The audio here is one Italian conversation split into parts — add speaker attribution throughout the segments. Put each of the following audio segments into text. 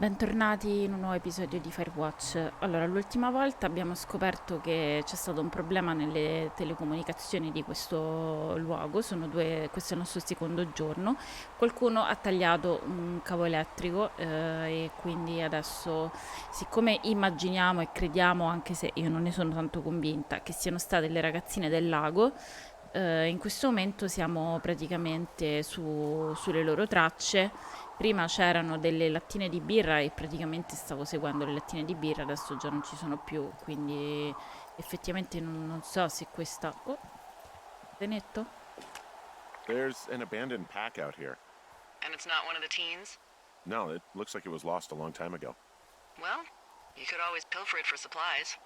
Speaker 1: Bentornati in un nuovo episodio di Firewatch. Allora, l'ultima volta abbiamo scoperto che c'è stato un problema nelle telecomunicazioni di questo luogo. Questo è il nostro secondo giorno. Qualcuno ha tagliato un cavo elettrico e quindi adesso, siccome immaginiamo e crediamo, anche se io non ne sono tanto convinta, che siano state le ragazzine del lago, in questo momento siamo praticamente sulle loro tracce. Prima c'erano delle lattine di birra e praticamente stavo seguendo le lattine di birra, adesso già non ci sono più, quindi effettivamente non so se questa... Oh, Benetto?
Speaker 2: There's an abandoned pack out here.
Speaker 3: And it's not one of the teens?
Speaker 2: No, it looks like it was lost a long time ago.
Speaker 3: Well, you could always pilfer it for supplies.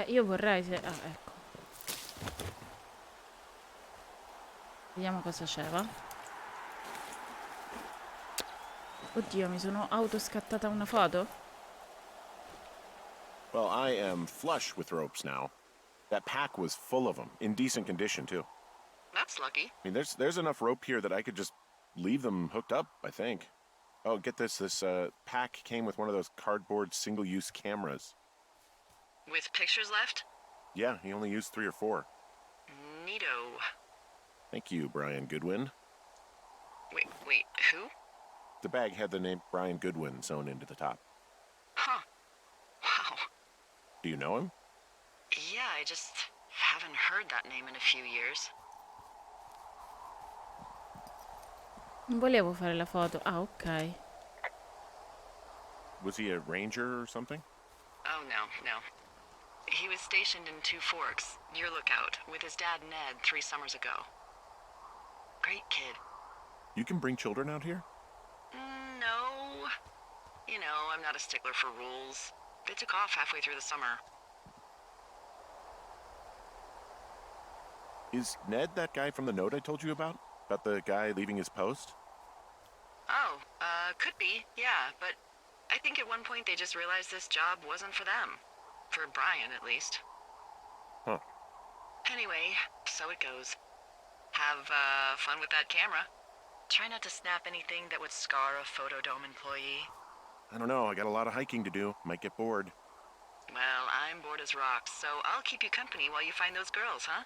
Speaker 1: Io vorrei se... Ah, ecco. Vediamo cosa c'è, va? Oddio, mi sono autoscattata una foto?
Speaker 2: Well, I am flush with ropes now. That pack was full of them, in decent condition too.
Speaker 3: That's lucky.
Speaker 2: I mean, there's enough rope here that I could just leave them hooked up, I think. Oh, get this. This pack came with one of those cardboard single-use cameras.
Speaker 3: With pictures left?
Speaker 2: Yeah, he only used 3 or 4.
Speaker 3: Neato.
Speaker 2: Thank you, Brian Goodwin.
Speaker 3: Wait, who?
Speaker 2: The bag had the name Brian Goodwin sewn into the top.
Speaker 3: Huh. Wow.
Speaker 2: Do you know him?
Speaker 3: Yeah, I just haven't heard that name in a few years.
Speaker 1: Non volevo fare la foto. Ah, ok.
Speaker 2: Was he a ranger or something?
Speaker 3: Oh, no. He was stationed in Two Forks, near Lookout, with his dad Ned 3 summers ago. Great kid.
Speaker 2: You can bring children out here?
Speaker 3: No. You know, I'm not a stickler for rules. They took off halfway through the summer.
Speaker 2: Is Ned that guy from the note I told you about? About the guy leaving his post?
Speaker 3: Oh, could be, yeah, but I think at one point they just realized this job wasn't for them. For Brian, at least.
Speaker 2: Huh.
Speaker 3: Anyway, so it goes. Have, fun with that camera. Try not to snap anything that would scar a Photodome employee.
Speaker 2: I don't know, I got a lot of hiking to do. Might get bored.
Speaker 3: Well, I'm bored as rocks, so I'll keep you company while you find those girls, huh?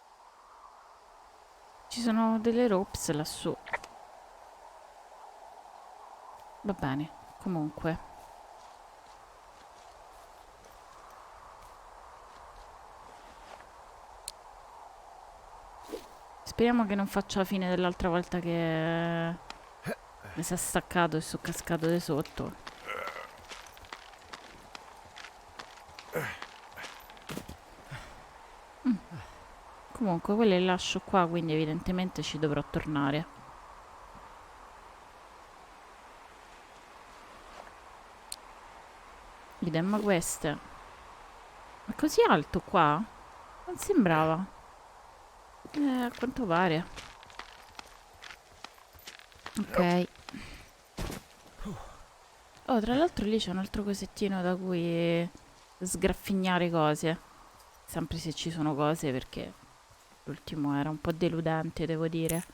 Speaker 1: Ci sono delle ropes lassù. Va bene, comunque. Speriamo che non faccia la fine dell'altra volta che mi si è staccato e sono cascato di sotto. Comunque, quelle le lascio qua, quindi evidentemente ci dovrò tornare. Idem queste. Ma così alto qua? Non sembrava. A quanto pare. Ok. Oh, tra l'altro lì c'è un altro cosettino da cui sgraffignare cose. Sempre se ci sono cose, perché l'ultimo era un po' deludente, devo dire.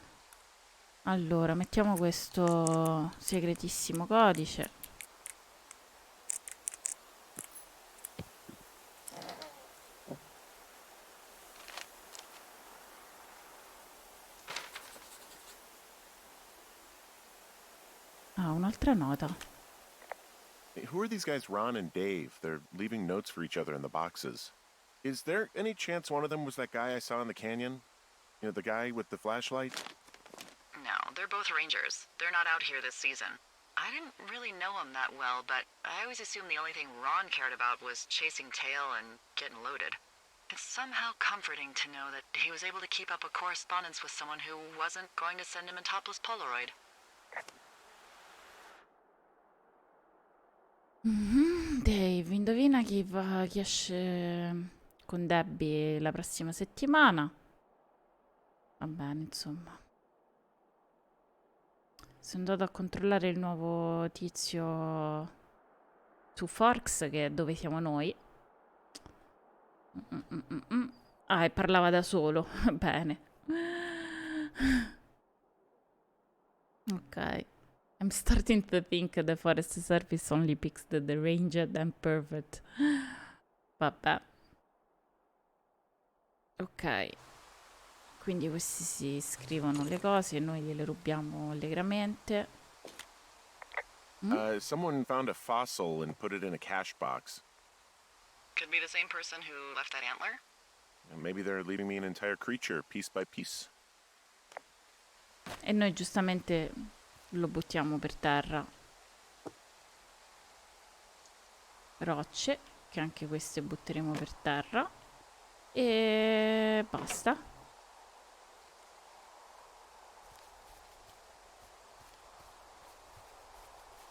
Speaker 1: Allora, mettiamo questo segretissimo codice. Ah, un'altra nota.
Speaker 2: Hey, who are these guys, Ron and Dave? They're leaving notes for each other in the boxes. Is there any chance one of them was that guy I saw in the canyon? You know, the guy with the flashlight?
Speaker 3: No, they're both rangers. They're not out here this season. I didn't really know him that well, but I always assumed the only thing Ron cared about was chasing tail and getting loaded. It's somehow comforting to know that he was able to keep up a correspondence with someone who wasn't going to send him a topless Polaroid.
Speaker 1: Dave, indovina chi esce con Debbie la prossima settimana. Va bene, insomma. Sono andato a controllare il nuovo tizio su Forks, che è dove siamo noi. Ah, e parlava da solo. Bene. Ok. I'm starting to think the Forest Service only picks the deranged and perfect. Vabbè. Ok. Quindi questi si scrivono le cose e noi gliele rubiamo allegramente.
Speaker 2: Someone found a fossil and put it in a cash box.
Speaker 3: Could be the same person who left that antler.
Speaker 2: And maybe they're leaving me an entire creature, piece by piece.
Speaker 1: E noi giustamente lo buttiamo per terra. Rocce, che anche queste butteremo per terra. E basta.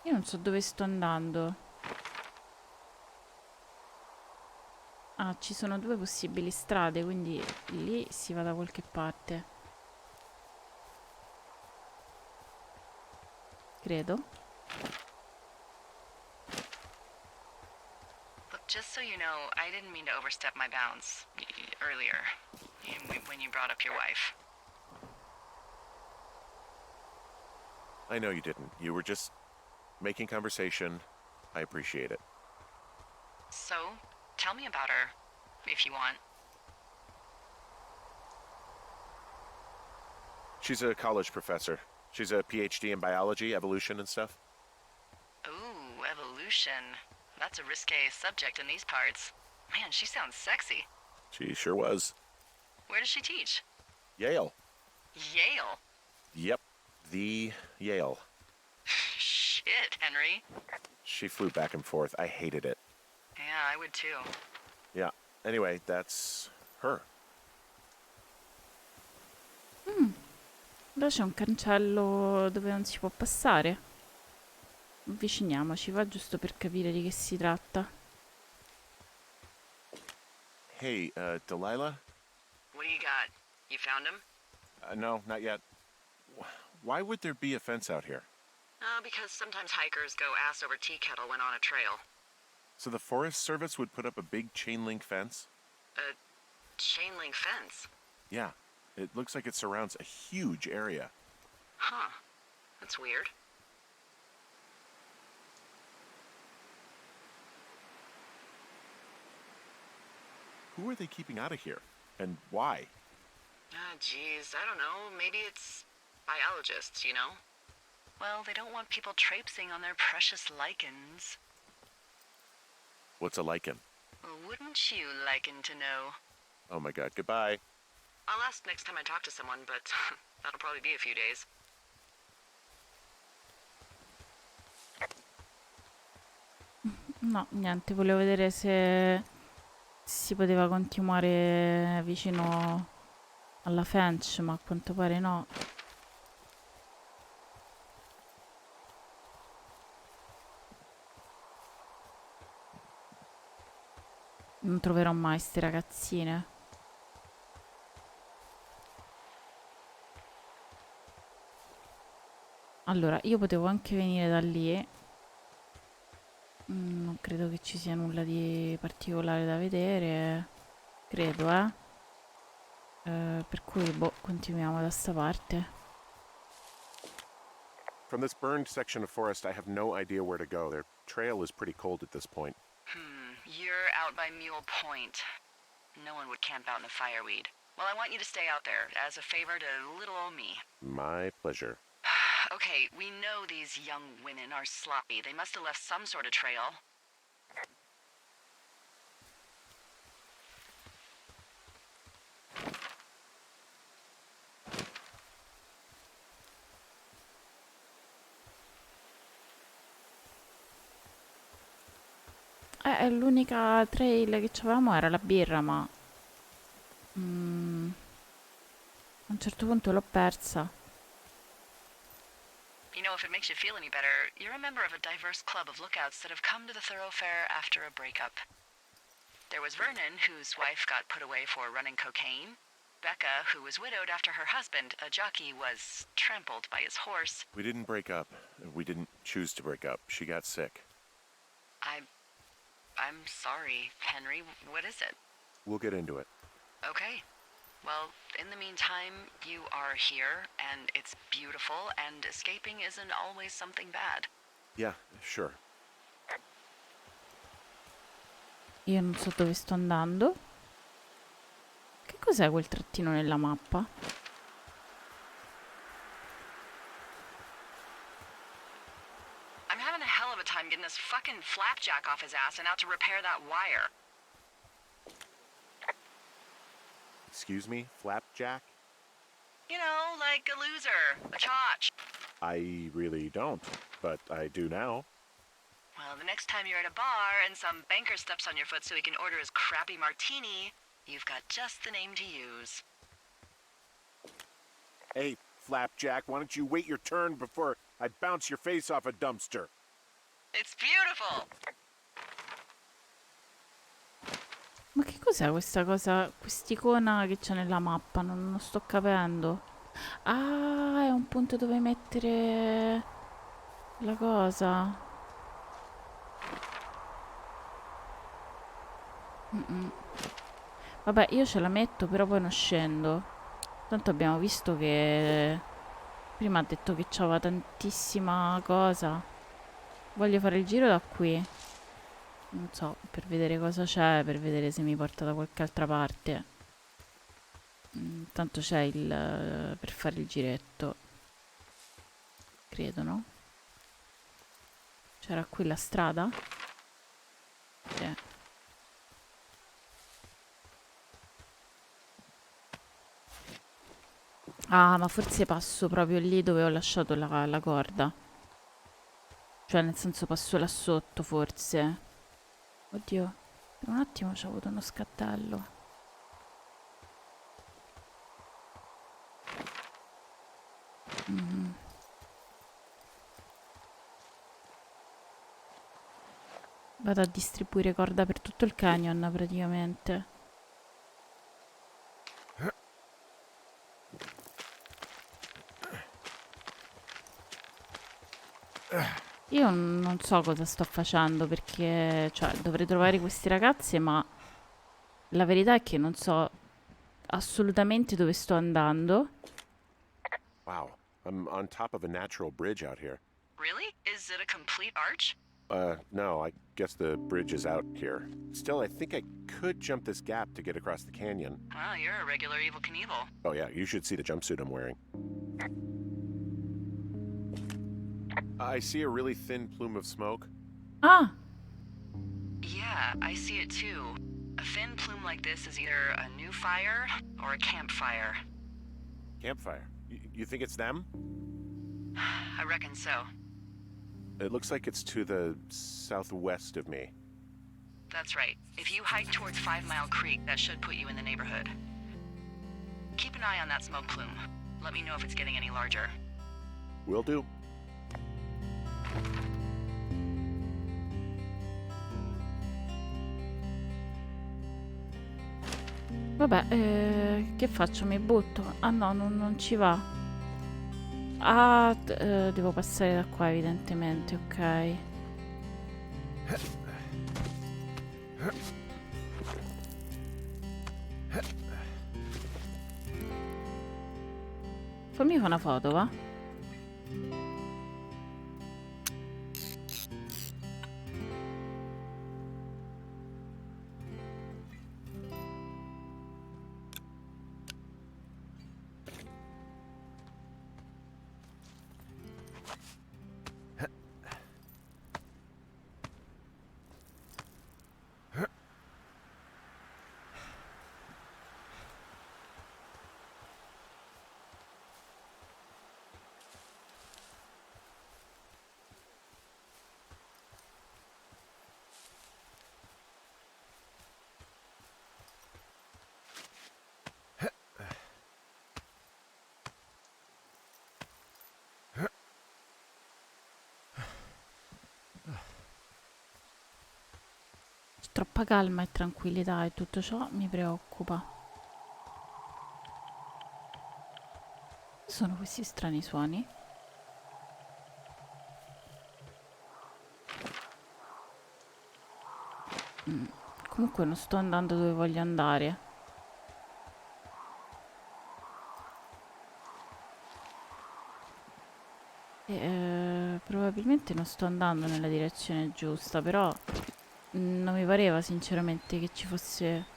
Speaker 1: Io non so dove sto andando. Ah, ci sono due possibili strade, quindi lì si va da qualche parte. Credo.
Speaker 3: Look, just so you know, I didn't mean to overstep my bounds earlier when you brought up your wife.
Speaker 2: I know you didn't. You were just making conversation. I appreciate it.
Speaker 3: So, tell me about her, if you want.
Speaker 2: She's a college professor. She's a PhD in biology, evolution, and stuff.
Speaker 3: Ooh, evolution. That's a risque subject in these parts. Man, she sounds sexy.
Speaker 2: She sure was.
Speaker 3: Where does she teach?
Speaker 2: Yale.
Speaker 3: Yale.
Speaker 2: Yep, the Yale.
Speaker 3: Shit, Henry.
Speaker 2: She flew back and forth. I hated it.
Speaker 3: Yeah, I would too.
Speaker 2: Yeah. Anyway, that's her.
Speaker 1: Là c'è un cancello dove non si può passare. Avviciniamoci, va giusto per capire di che si tratta.
Speaker 2: Hey, Delilah?
Speaker 3: What do you got? You found him?
Speaker 2: No, not yet. Why would there be a fence out here?
Speaker 3: Because sometimes hikers go ass over tea kettle when on a trail.
Speaker 2: So the Forest Service would put up a big chain link fence?
Speaker 3: A chain link fence?
Speaker 2: Yeah. It looks like it surrounds a huge area.
Speaker 3: Huh. That's weird.
Speaker 2: Who are they keeping out of here? And why?
Speaker 3: Geez, I don't know. Maybe it's biologists, you know? Well, they don't want people traipsing on their precious lichens.
Speaker 2: What's a lichen?
Speaker 3: Wouldn't you liken to know?
Speaker 2: Oh my god, goodbye.
Speaker 3: I'll ask next time I talk to someone, but that'll probably be a few days.
Speaker 1: No, niente, volevo vedere se si poteva continuare vicino alla fence, ma a quanto pare no. Non troverò mai ste ragazzine. Allora, io potevo anche venire da lì. Non credo che ci sia nulla di particolare da vedere. Credo, per cui, boh, continuiamo da sta parte.
Speaker 2: From this burned section of forest, I have no idea where to go. Their trail is pretty cold at this point.
Speaker 3: You're out by Mule Point. No one would camp out in the fireweed. Well, I want you to stay out there as a favor to little old me.
Speaker 2: My pleasure.
Speaker 3: Okay, we know these young women are sloppy. They must have left some sort of trail.
Speaker 1: L'unica trail che avevamo era la birra, ma a un certo punto l'ho persa.
Speaker 3: You know, if it makes you feel any better, you're a member of a diverse club of lookouts that have come to the thoroughfare after a breakup. There was Vernon, whose wife got put away for running cocaine. Becca, who was widowed after her husband, a jockey, was trampled by his horse.
Speaker 2: We didn't break up. We didn't choose to break up. She got sick.
Speaker 3: I'm sorry, Henry. What is it?
Speaker 2: We'll get into it.
Speaker 3: Okay. Well, in the meantime, you are here, and it's beautiful, and escaping isn't always something bad.
Speaker 2: Yeah, sure.
Speaker 1: Io non so dove sto andando. Che cos'è quel trattino nella mappa?
Speaker 3: I'm having a hell of a time getting this fucking flapjack off his ass and out to repair that wire.
Speaker 2: Excuse me, Flapjack?
Speaker 3: You know, like a loser, a chotch.
Speaker 2: I really don't, but I do now.
Speaker 3: Well, the next time you're at a bar and some banker steps on your foot so he can order his crappy martini, you've got just the name to use.
Speaker 2: Hey, Flapjack, why don't you wait your turn before I bounce your face off a dumpster?
Speaker 3: It's beautiful!
Speaker 1: Ma che cos'è questa cosa, quest'icona che c'è nella mappa? Non sto capendo. Ah, è un punto dove mettere la cosa. Vabbè, io ce la metto, però poi non scendo. Tanto abbiamo visto che prima ha detto che c'aveva tantissima cosa. Voglio fare il giro da qui. Non so, per vedere cosa c'è, per vedere se mi porta da qualche altra parte. Tanto c'è il per fare il giretto. Credo, no? C'era qui la strada? Sì. Ah, ma forse passo proprio lì dove ho lasciato la corda. Cioè, nel senso passo là sotto, forse. Oddio, per un attimo c'ho avuto uno scattello. Vado a distribuire corda per tutto il canyon, praticamente. Io non so cosa sto facendo perché, cioè, dovrei trovare queste ragazze, ma la verità è che non so assolutamente dove sto andando.
Speaker 2: Wow, I'm on top of a natural bridge out here.
Speaker 3: Really? Is it a complete arch?
Speaker 2: No, I guess the bridge is out here. Still, I think I could jump this gap to get across the canyon.
Speaker 3: Well, you're a regular Evel Knievel.
Speaker 2: Oh yeah, you should see the jumpsuit I'm wearing. I see a really thin plume of smoke.
Speaker 1: Ah,
Speaker 3: Yeah, I see it too. A thin plume like this is either a new fire or a campfire.
Speaker 2: Campfire. You think it's them?
Speaker 3: I reckon so.
Speaker 2: It looks like it's to the southwest of me.
Speaker 3: That's right. If you hike towards 5 Mile Creek, that should put you in the neighborhood. Keep an eye on that smoke plume. Let me know if it's getting any larger.
Speaker 2: Will do.
Speaker 1: vabbè, che faccio? Mi butto? Ah no, non ci va. Ah, devo passare da qua evidentemente, ok. Fammi fare una foto, va? Troppa calma e tranquillità e tutto ciò mi preoccupa. Sono questi strani suoni? Comunque non sto andando dove voglio andare. Probabilmente non sto andando nella direzione giusta, però non mi pareva sinceramente che ci fosse...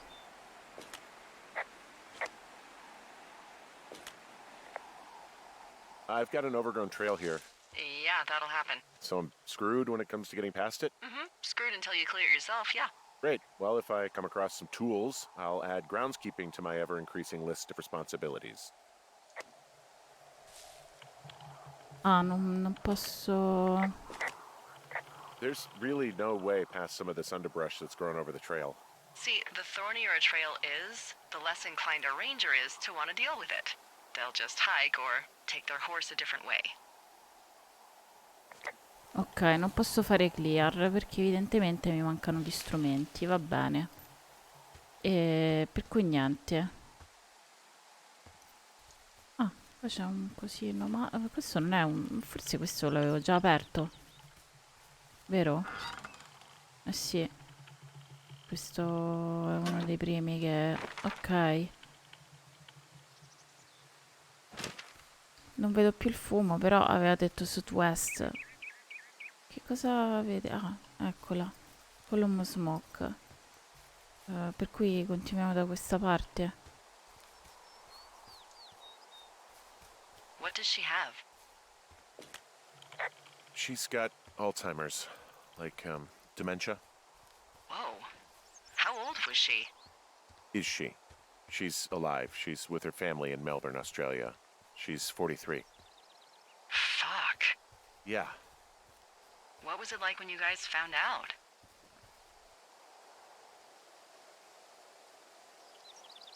Speaker 2: I've got an overgrown trail here,
Speaker 3: Yeah, that'll happen.
Speaker 2: so I'm screwed when it comes to getting past it.
Speaker 3: Screwed until you clear it yourself, yeah.
Speaker 2: Great. Well, if I come across some tools, I'll add groundskeeping to my ever-increasing list of responsibilities.
Speaker 1: Ah, non posso...
Speaker 2: There's really no way past some of this underbrush that's grown over the trail.
Speaker 3: See, the thornier a trail is, the less inclined a ranger is to want to deal with it. They'll just hike or take their horse a different way.
Speaker 1: Ok, non posso fare clear perché evidentemente mi mancano gli strumenti, va bene. E per cui niente. Ah, qua c'è un cosino, ma questo non è un... Forse questo l'avevo già aperto. Vero? Eh sì. Questo è uno dei primi che... Ok. Non vedo più il fumo, però aveva detto Southwest. Che cosa vede? Ah, eccola. Column smoke. Per cui continuiamo da questa parte.
Speaker 3: What does she have?
Speaker 2: She's got Alzheimer's, like, dementia.
Speaker 3: Whoa. How old was she?
Speaker 2: Is she? She's alive. She's with her family in Melbourne, Australia. She's 43.
Speaker 3: Fuck.
Speaker 2: Yeah.
Speaker 3: What was it like when you guys found out?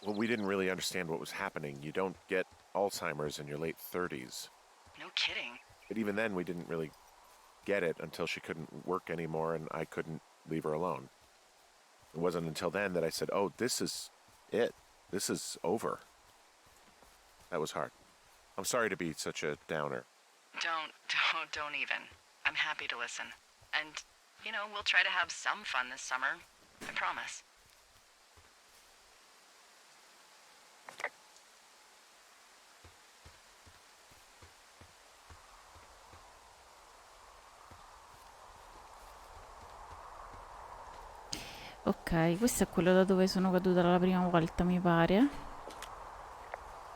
Speaker 2: Well, we didn't really understand what was happening. You don't get Alzheimer's in your late 30s.
Speaker 3: No kidding.
Speaker 2: But even then, we didn't really get it until she couldn't work anymore and I couldn't leave her alone. It wasn't until then that I said, oh, this is it. This is over. That was hard. I'm sorry to be such a downer.
Speaker 3: Don't even. I'm happy to listen. And, you know, we'll try to have some fun this summer. I promise.
Speaker 1: Ok, questo è quello da dove sono caduta la prima volta, mi pare.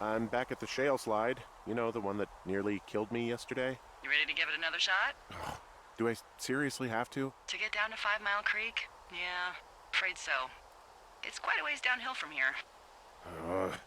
Speaker 2: I'm back at the shale slide. You know, the one that nearly killed me yesterday.
Speaker 3: You ready to give it another shot?
Speaker 2: Do I seriously have to?
Speaker 3: To get down to 5 Mile Creek? Yeah, afraid so. It's quite a ways downhill from here.
Speaker 2: Ugh.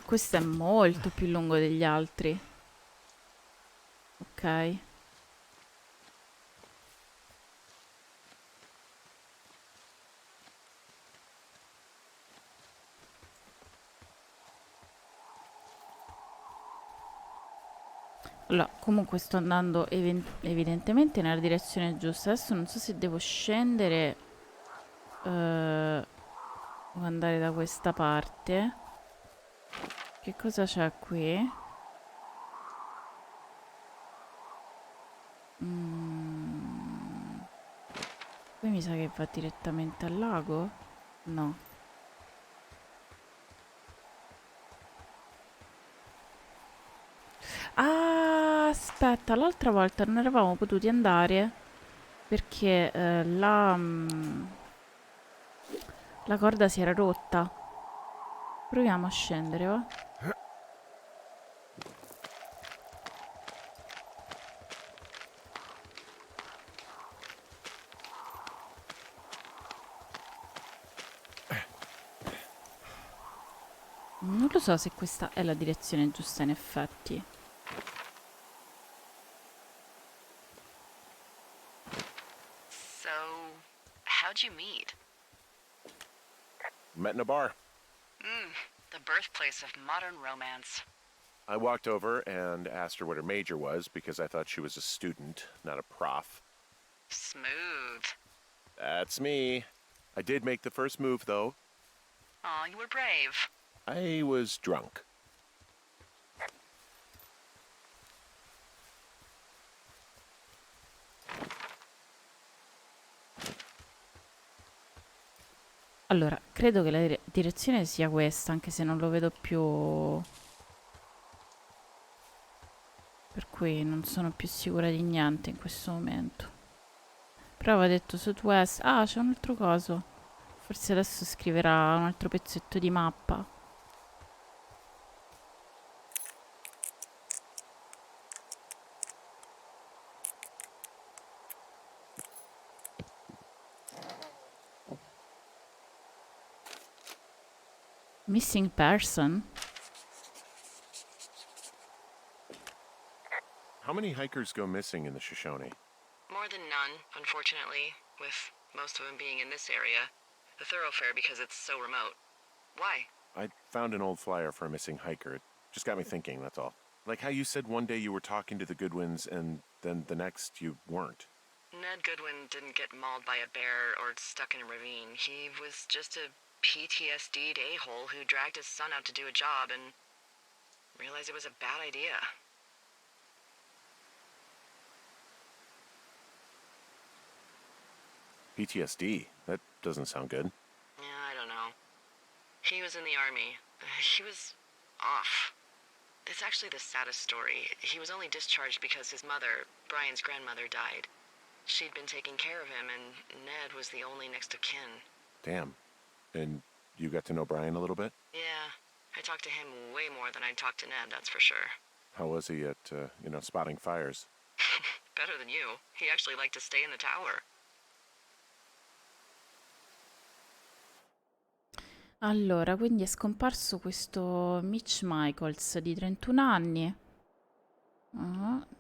Speaker 1: Questo è molto più lungo degli altri. Ok. Allora, comunque sto andando evidentemente nella direzione giusta. Adesso non so se devo scendere o andare da questa parte. Che cosa c'è qui? Qui mi sa che va direttamente al lago? No. Ah, aspetta, l'altra volta non eravamo potuti andare perché la corda si era rotta. Proviamo a scendere, va? Non lo so se questa è la direzione giusta in effetti.
Speaker 3: So, how'd you meet?
Speaker 2: Met in a bar.
Speaker 3: The birthplace of modern romance.
Speaker 2: I walked over and asked her what her major was because I thought she was a student, not a prof.
Speaker 3: Smooth.
Speaker 2: That's me. I did make the first move, though.
Speaker 3: Aw, you were brave.
Speaker 2: I was drunk.
Speaker 1: Allora, credo che la direzione sia questa, anche se non lo vedo più. Per cui non sono più sicura di niente in questo momento. Però aveva detto Southwest. Ah, c'è un altro coso. Forse adesso scriverà un altro pezzetto di mappa. Missing person?
Speaker 2: How many hikers go missing in the Shoshone?
Speaker 3: More than none, unfortunately, with most of them being in this area. The thoroughfare because it's so remote. Why?
Speaker 2: I found an old flyer for a missing hiker. It just got me thinking, that's all. Like how you said one day you were talking to the Goodwins and then the next you weren't.
Speaker 3: Ned Goodwin didn't get mauled by a bear or stuck in a ravine. He was just a PTSD'd a-hole who dragged his son out to do a job and realized it was a bad idea.
Speaker 2: PTSD? That doesn't sound good.
Speaker 3: Yeah, I don't know. He was in the army. He was off. It's actually the saddest story. He was only discharged because his mother, Brian's grandmother, died. She'd been taking care of him, and Ned was the only next of kin.
Speaker 2: Damn. And you got to know Brian a little bit?
Speaker 3: Yeah, I talked to him way more than I'd talked to Ned, that's for sure.
Speaker 2: How was he at, spotting fires?
Speaker 3: Better than you. He actually liked to stay in the tower.
Speaker 1: Allora, quindi è scomparso questo Mitch Michaels di 31 anni.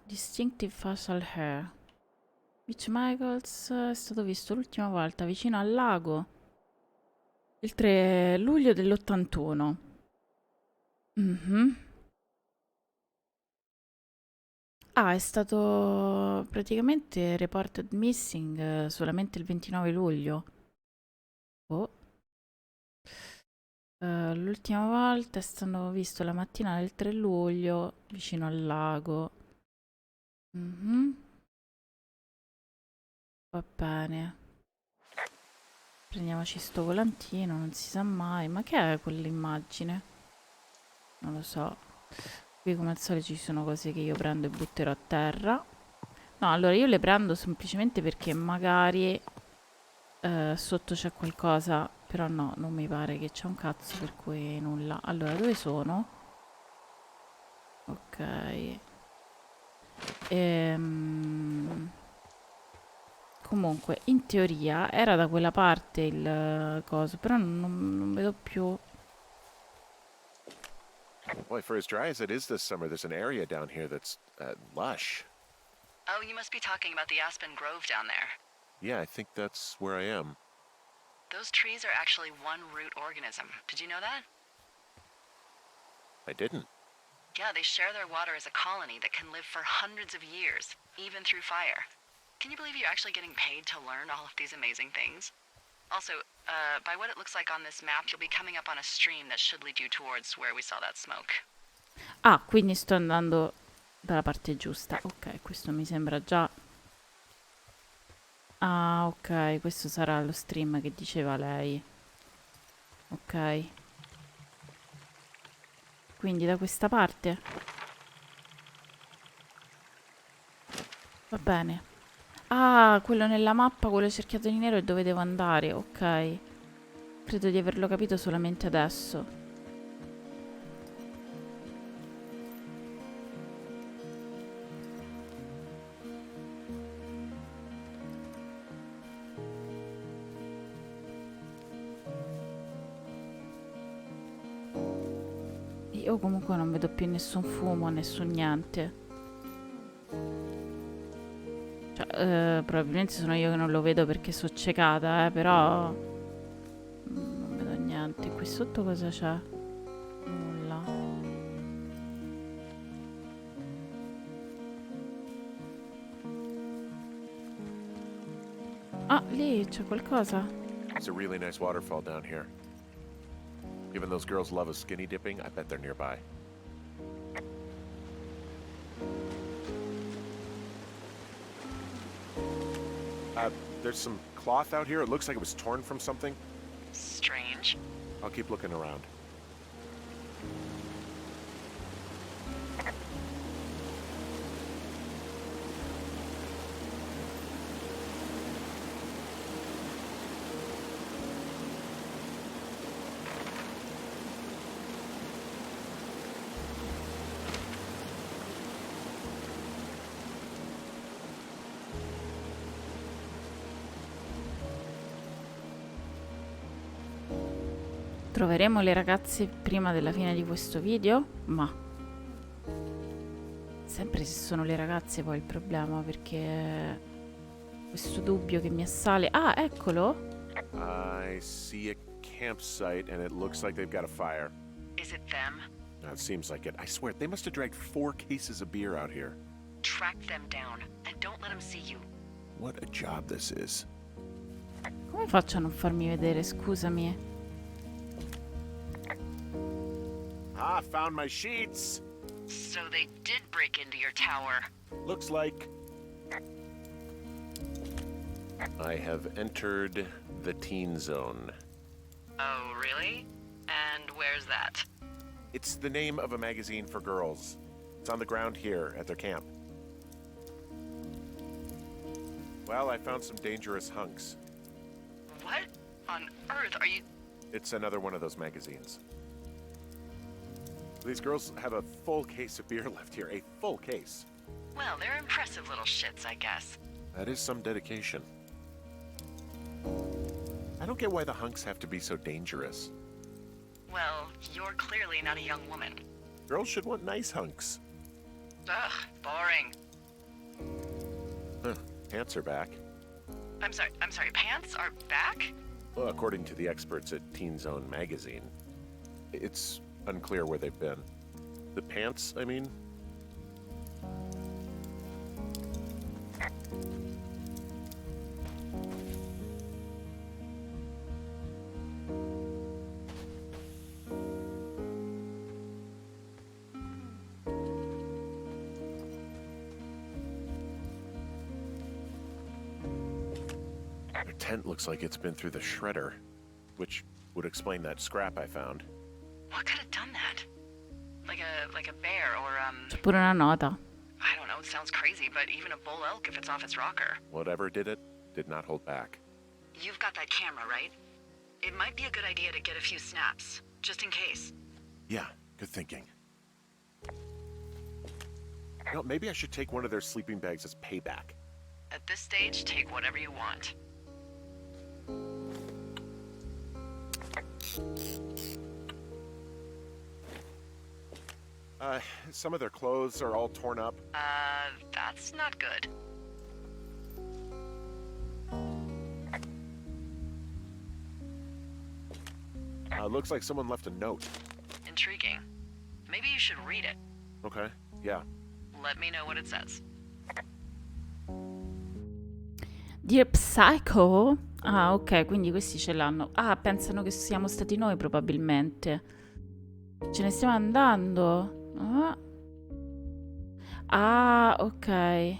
Speaker 1: Distinctive facial hair. Mitch Michaels è stato visto l'ultima volta vicino al lago il 3 luglio dell'81. Ah, è stato praticamente reported missing solamente il 29 luglio. Oh. L'ultima volta è stato visto la mattina del 3 luglio vicino al lago. Va bene. Prendiamoci sto volantino, non si sa mai. Ma che è quell'immagine? Non lo so. Qui come al solito ci sono cose che io prendo e butterò a terra. No, allora io le prendo semplicemente perché magari sotto c'è qualcosa. Però no, non mi pare che c'è un cazzo, per cui nulla. Allora, dove sono? Ok. Comunque, in teoria era da quella parte il coso, però non vedo più.
Speaker 2: Boy, for as dry as it is this summer, there's an area down here that's lush.
Speaker 3: Oh, you must be talking about the Aspen Grove down there.
Speaker 2: Yeah, I think that's where I am.
Speaker 3: Those trees are actually one root organism. Did you know that?
Speaker 2: I didn't.
Speaker 3: Yeah, they share their water as a colony that can live for hundreds of years, even through fire. Can you believe you're actually getting paid to learn all of these amazing things? Also, by what it looks like on this map, you'll be coming up on a stream that should lead you towards where we saw that smoke.
Speaker 1: Ah, quindi sto andando dalla parte giusta. Ok, questo mi sembra già. Ah, ok, questo sarà lo stream che diceva lei. Ok. Quindi da questa parte. Va bene. Ah, quello nella mappa, quello cerchiato di nero è dove devo andare. Ok. Credo di averlo capito solamente adesso. Io comunque non vedo più nessun fumo, nessun niente. Cioè, probabilmente sono io che non lo vedo perché sono ciecata, però non vedo niente. Qui sotto cosa c'è? Nulla. Ah, Ah, lì c'è qualcosa.
Speaker 2: It's a really nice waterfall down here. Given those girls love a skinny dipping, I bet they're nearby. There's some cloth out here. It looks like it was torn from something.
Speaker 3: Strange.
Speaker 2: I'll keep looking around.
Speaker 1: Troveremo le ragazze prima della fine di questo video? Ma sempre se sono le ragazze poi il problema, perché questo dubbio che mi assale. Ah, eccolo!
Speaker 2: I see a campsite and it looks like they've got a fire.
Speaker 3: Is it them?
Speaker 2: It seems like it. I swear, they must have dragged 4 cases of beer out here.
Speaker 3: Track them down and don't let them see you.
Speaker 2: What a job this is.
Speaker 1: Come faccio a non farmi vedere, scusami?
Speaker 2: Ah, found my sheets.
Speaker 3: So they did break into your tower.
Speaker 2: Looks like I have entered the teen zone.
Speaker 3: Oh, really? And where's that?
Speaker 2: It's the name of a magazine for girls. It's on the ground here at their camp. Well, I found some dangerous hunks.
Speaker 3: What on earth are you...
Speaker 2: It's another one of those magazines. These girls have a full case of beer left here. A full case.
Speaker 3: Well, they're impressive little shits, I guess.
Speaker 2: That is some dedication. I don't get why the hunks have to be so dangerous.
Speaker 3: Well, you're clearly not a young woman.
Speaker 2: Girls should want nice hunks.
Speaker 3: Ugh, boring.
Speaker 2: Huh, pants are back.
Speaker 3: I'm sorry, pants are back?
Speaker 2: Well, according to the experts at Teen Zone magazine. It's unclear where they've been. The pants, I mean? Their tent looks like it's been through the shredder, which would explain that scrap I found.
Speaker 3: What could have done that? Like a bear or
Speaker 1: C'è pure una nota.
Speaker 3: I don't know, it sounds crazy, but even a bull elk if it's off its rocker.
Speaker 2: Whatever did it, did not hold back.
Speaker 3: You've got that camera, right? It might be a good idea to get a few snaps, just in case.
Speaker 2: Yeah, good thinking. You know, maybe I should take one of their sleeping bags as payback.
Speaker 3: At this stage, take whatever you want.
Speaker 2: Some of their clothes are all torn up.
Speaker 3: That's not good.
Speaker 2: Looks like someone left a note.
Speaker 3: Intriguing. Maybe you should read it.
Speaker 2: Okay, yeah.
Speaker 3: Let me know what it says.
Speaker 1: Dear Psycho? Ah, ok, quindi questi ce l'hanno. Ah, pensano che siamo stati noi probabilmente. Ce ne stiamo andando. Ah, ok.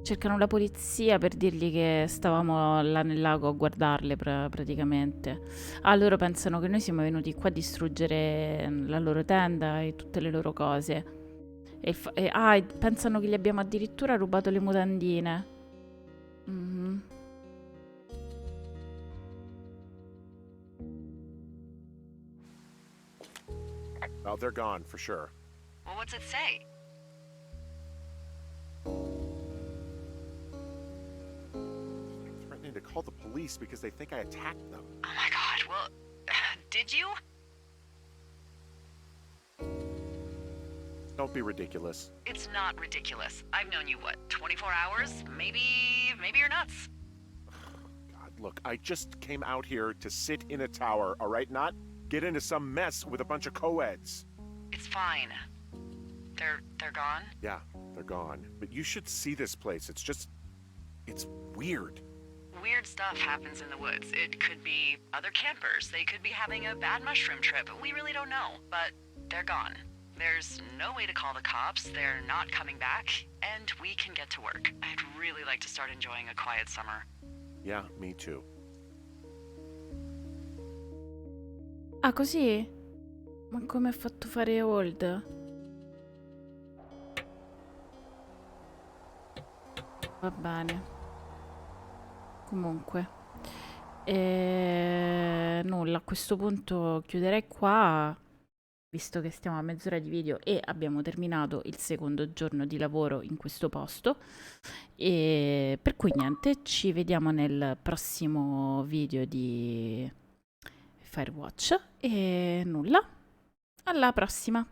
Speaker 1: Cercano la polizia per dirgli che stavamo là nel lago a guardarle praticamente. Ah, loro pensano che noi siamo venuti qua a distruggere la loro tenda e tutte le loro cose. E pensano che gli abbiamo addirittura rubato le mutandine. Mhm.
Speaker 2: Oh, they're gone, for sure.
Speaker 3: Well, what's it say?
Speaker 2: Threatening to call the police because they think I attacked them.
Speaker 3: Oh my god, well, did you?
Speaker 2: Don't be ridiculous.
Speaker 3: It's not ridiculous. I've known you, what, 24 hours? Maybe you're nuts.
Speaker 2: God, look, I just came out here to sit in a tower, all right? Not get into some mess with a bunch of co-eds.
Speaker 3: It's fine. They're gone?
Speaker 2: Yeah, they're gone. But you should see this place. It's weird.
Speaker 3: Weird stuff happens in the woods. It could be other campers. They could be having a bad mushroom trip. We really don't know, but they're gone. There's no way to call the cops. They're not coming back, and we can get to work. I'd really like to start enjoying a quiet summer.
Speaker 2: Yeah, me too.
Speaker 1: Ah, così? Ma come ha fatto fare hold? Va bene. Comunque. Nulla, a questo punto chiuderei qua, visto che stiamo a mezz'ora di video e abbiamo terminato il secondo giorno di lavoro in questo posto. E per cui niente, ci vediamo nel prossimo video di Firewatch e nulla, alla prossima!